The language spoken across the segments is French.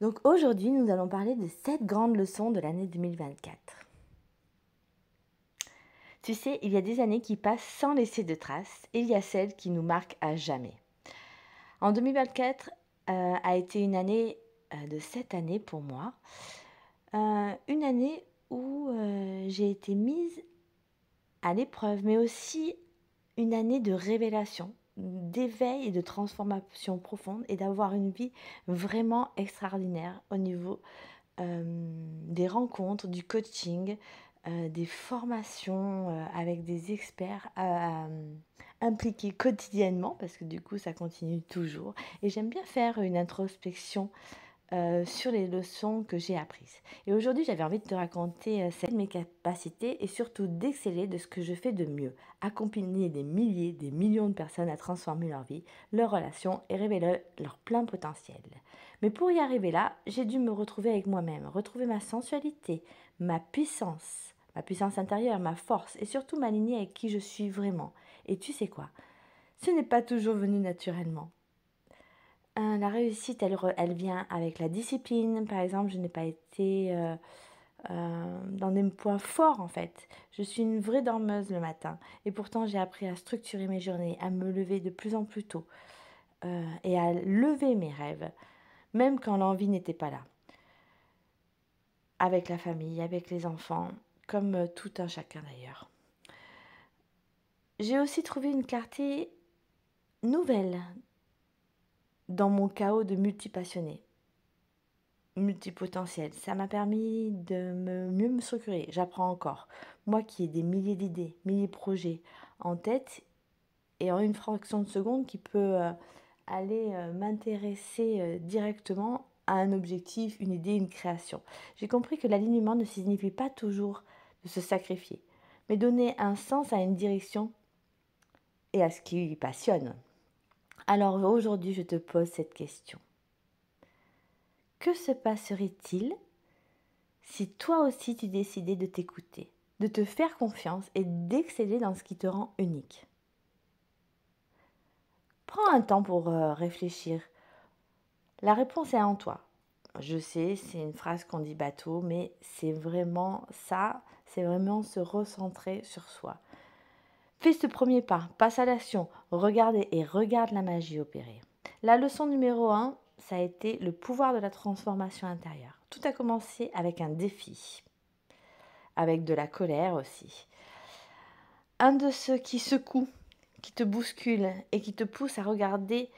Donc aujourd'hui, nous allons parler de 7 grandes leçons de l'année 2024. Tu sais, il y a des années qui passent sans laisser de traces et il y a celles qui nous marquent à jamais. En 2024 a été une année de 7 années pour moi. Une année où j'ai été mise à l'épreuve, mais aussi une année de révélation, d'éveil et de transformation profonde et d'avoir une vie vraiment extraordinaire au niveau des rencontres, du coaching, des formations avec des experts impliqués quotidiennement, parce que du coup ça continue toujours. Et j'aime bien faire une introspection sur les leçons que j'ai apprises. Et aujourd'hui, j'avais envie de te raconter mes capacités et surtout d'exceller de ce que je fais de mieux, accompagner des milliers, des millions de personnes à transformer leur vie, leurs relations et révéler leur plein potentiel. Mais pour y arriver là, j'ai dû me retrouver avec moi-même, retrouver ma sensualité, ma puissance intérieure, ma force et surtout m'aligner avec qui je suis vraiment. Et tu sais quoi? Ce n'est pas toujours venu naturellement. La réussite, elle vient avec la discipline. Par exemple, je n'ai pas été dans des points forts en fait. Je suis une vraie dormeuse le matin. Et pourtant, j'ai appris à structurer mes journées, à me lever de plus en plus tôt et à lever mes rêves, même quand l'envie n'était pas là. Avec la famille, avec les enfants, comme tout un chacun d'ailleurs. J'ai aussi trouvé une clarté nouvelle dans mon chaos de multipassionnés. Multipotentiel. Ça m'a permis de mieux me structurer. J'apprends encore. Moi qui ai des milliers d'idées, milliers de projets en tête et en une fraction de seconde qui peut aller m'intéresser directement à un objectif, une idée, une création. J'ai compris que l'alignement ne signifie pas toujours de se sacrifier, mais donner un sens à une direction et à ce qui passionne. Alors aujourd'hui, je te pose cette question. Que se passerait-il si toi aussi tu décidais de t'écouter, de te faire confiance et d'exceller dans ce qui te rend unique? Prends un temps pour réfléchir. La réponse est en toi. Je sais, c'est une phrase qu'on dit bateau, mais c'est vraiment ça, c'est vraiment se recentrer sur soi. Fais ce premier pas, passe à l'action, regarde et regarde la magie opérer. La leçon numéro 1, ça a été le pouvoir de la transformation intérieure. Tout a commencé avec un défi, avec de la colère aussi. Un de ceux qui secouent, qui te bousculent et qui te poussent à regarder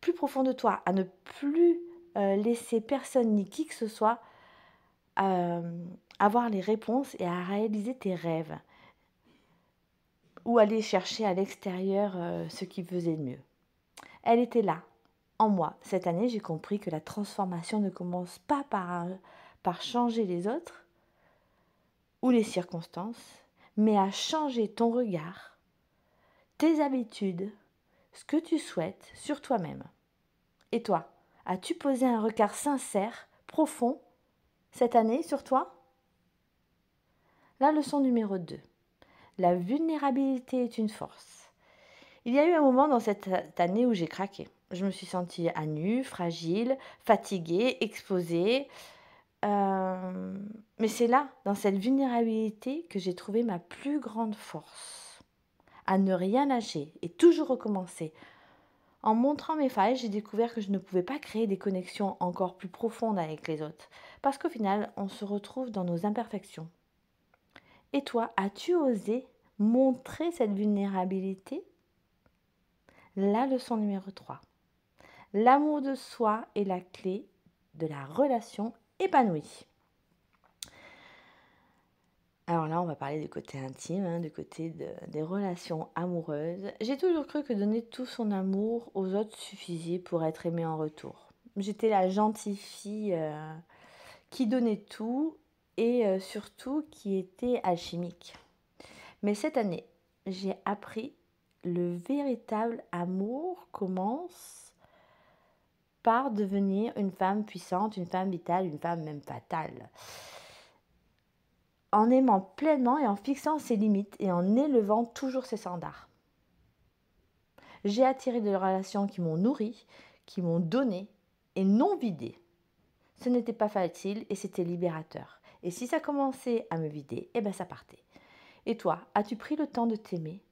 plus profond de toi, à ne plus laisser personne ni qui que ce soit avoir les réponses et à réaliser tes rêves ou aller chercher à l'extérieur ce qui faisait de mieux. Elle était là, en moi. Cette année, j'ai compris que la transformation ne commence pas par changer les autres ou les circonstances, mais à changer ton regard, tes habitudes, ce que tu souhaites sur toi-même. Et toi, as-tu posé un regard sincère, profond, cette année sur toi? La leçon numéro 2. La vulnérabilité est une force. Il y a eu un moment dans cette année où j'ai craqué. Je me suis sentie à nu, fragile, fatiguée, exposée. Mais c'est là, dans cette vulnérabilité, que j'ai trouvé ma plus grande force. À ne rien lâcher et toujours recommencer. En montrant mes failles, j'ai découvert que je ne pouvais pas créer des connexions encore plus profondes avec les autres. Parce qu'au final, on se retrouve dans nos imperfections. Et toi, as-tu osé montrer cette vulnérabilité? La leçon numéro 3. L'amour de soi est la clé de la relation épanouie. Alors là, on va parler du côté intime, du côté des relations amoureuses. J'ai toujours cru que donner tout son amour aux autres suffisait pour être aimée en retour. J'étais la gentille fille qui donnait tout et surtout qui était alchimique. Mais cette année, j'ai appris le véritable amour commence par devenir une femme puissante, une femme vitale, une femme même fatale. En aimant pleinement et en fixant ses limites et en élevant toujours ses standards. J'ai attiré des relations qui m'ont nourri, qui m'ont donné et non vidé. Ce n'était pas facile et c'était libérateur. Et si ça commençait à me vider, eh ben ça partait. Et toi, as-tu pris le temps de t'aimer?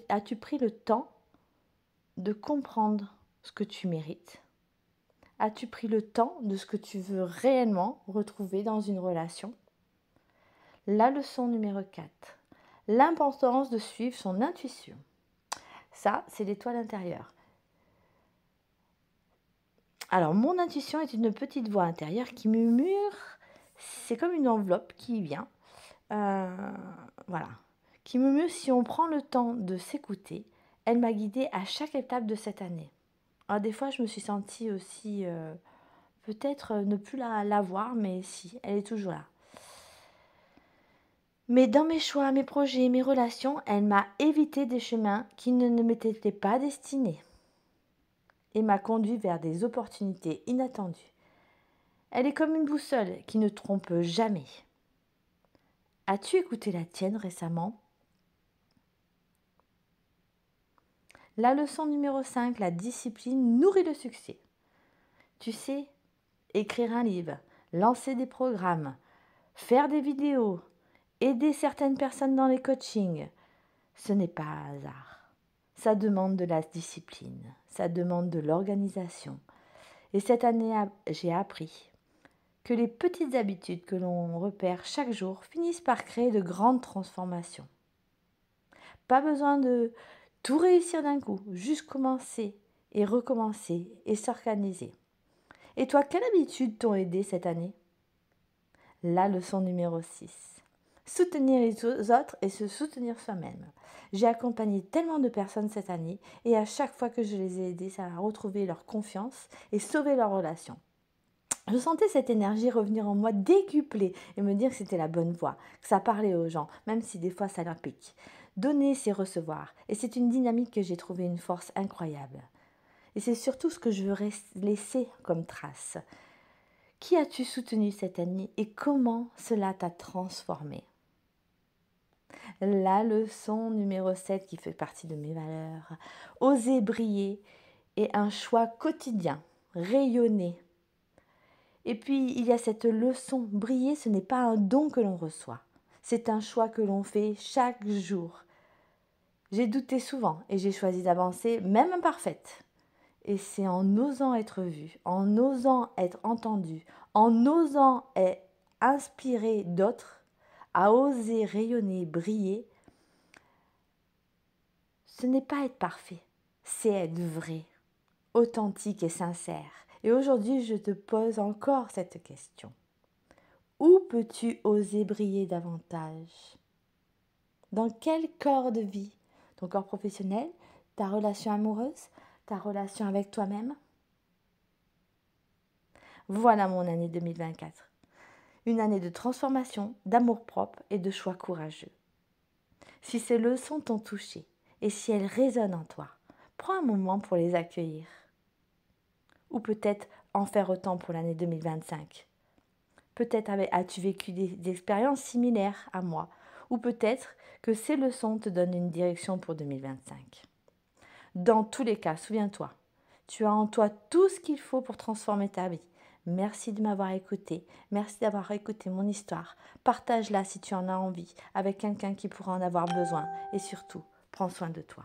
As-tu pris le temps de comprendre ce que tu mérites? As-tu pris le temps de ce que tu veux réellement retrouver dans une relation? La leçon numéro 4. L'importance de suivre son intuition. Ça, c'est l'étoile intérieure. Alors, mon intuition est une petite voix intérieure qui murmure, c'est comme une enveloppe qui vient, voilà, qui murmure si on prend le temps de s'écouter. Elle m'a guidée à chaque étape de cette année. Alors, des fois, je me suis sentie aussi, peut-être ne plus la voir, mais si, elle est toujours là. Mais dans mes choix, mes projets, mes relations, elle m'a évité des chemins qui ne m'étaient pas destinés et m'a conduit vers des opportunités inattendues. Elle est comme une boussole qui ne trompe jamais. As-tu écouté la tienne récemment? La leçon numéro 5, la discipline nourrit le succès. Tu sais, écrire un livre, lancer des programmes, faire des vidéos, aider certaines personnes dans les coachings, ce n'est pas un hasard. Ça demande de la discipline, ça demande de l'organisation. Et cette année, j'ai appris que les petites habitudes que l'on repère chaque jour finissent par créer de grandes transformations. Pas besoin de tout réussir d'un coup, juste commencer et recommencer et s'organiser. Et toi, quelles habitudes t'ont aidé cette année? La leçon numéro 6. Soutenir les autres et se soutenir soi-même. J'ai accompagné tellement de personnes cette année et à chaque fois que je les ai aidées, ça a retrouvé leur confiance et sauvé leur relation. Je sentais cette énergie revenir en moi décuplée et me dire que c'était la bonne voie, que ça parlait aux gens, même si des fois ça leur pique. Donner, c'est recevoir. Et c'est une dynamique que j'ai trouvé une force incroyable. Et c'est surtout ce que je veux laisser comme trace. Qui as-tu soutenu cette année et comment cela t'a transformé? La leçon numéro 7 qui fait partie de mes valeurs. Oser briller est un choix quotidien. Rayonner. Et puis, il y a cette leçon. Briller, ce n'est pas un don que l'on reçoit. C'est un choix que l'on fait chaque jour. J'ai douté souvent et j'ai choisi d'avancer, même imparfaite. Et c'est en osant être vue, en osant être entendue, en osant inspirer d'autres, à oser rayonner, briller. Ce n'est pas être parfait, c'est être vrai, authentique et sincère. Et aujourd'hui, je te pose encore cette question. Où peux-tu oser briller davantage? Dans quel corps de vie? Ton corps professionnel, ta relation amoureuse, ta relation avec toi-même? Voilà mon année 2024. Une année de transformation, d'amour-propre et de choix courageux. Si ces leçons t'ont touché et si elles résonnent en toi, prends un moment pour les accueillir. Ou peut-être en faire autant pour l'année 2025. Peut-être as-tu vécu des expériences similaires à moi. Ou peut-être que ces leçons te donnent une direction pour 2025. Dans tous les cas, souviens-toi, tu as en toi tout ce qu'il faut pour transformer ta vie. Merci de m'avoir écouté. Merci d'avoir écouté mon histoire. Partage-la si tu en as envie avec quelqu'un qui pourra en avoir besoin. Et surtout, prends soin de toi.